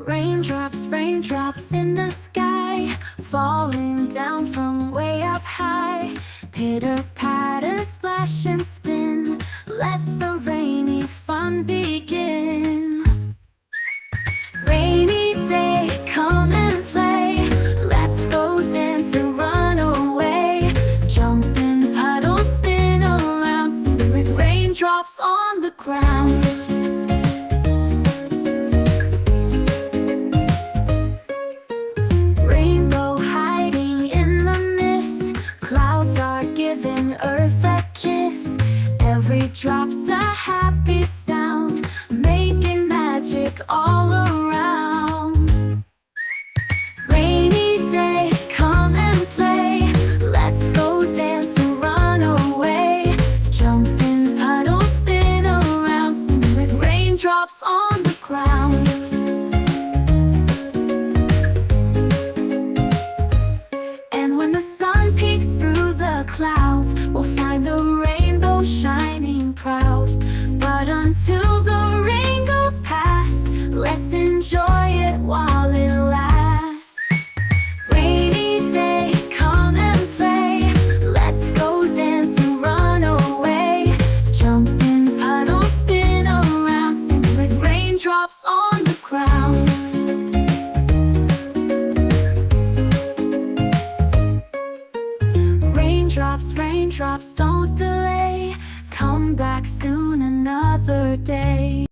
Raindrops, raindrops in the sky, falling down from way up high. Pitter patter, splash and spin, let the rainy fun begin. Rainy day, come and play. Let's go dance and run away. Jump in puddles, spin around, sing with raindrops on the ground. Rainbow hiding in the mist, clouds are giving earth a kiss. Every drop's a happy sound, making magic all around. Rainy day, come and play. Let's go dance and run away. Jump in puddles, spin around, sing with raindrops on the ground. And when the sun peeks through the clouds, we'll find the rainbow shining proud. But until the rain goes past, let's enjoy it while it lasts. Rainy day, come and play. Let's go dance and run away. Jump in puddles, spin around, sing with raindrops on the ground. Raindrops, raindrops, don't delay. Come back soon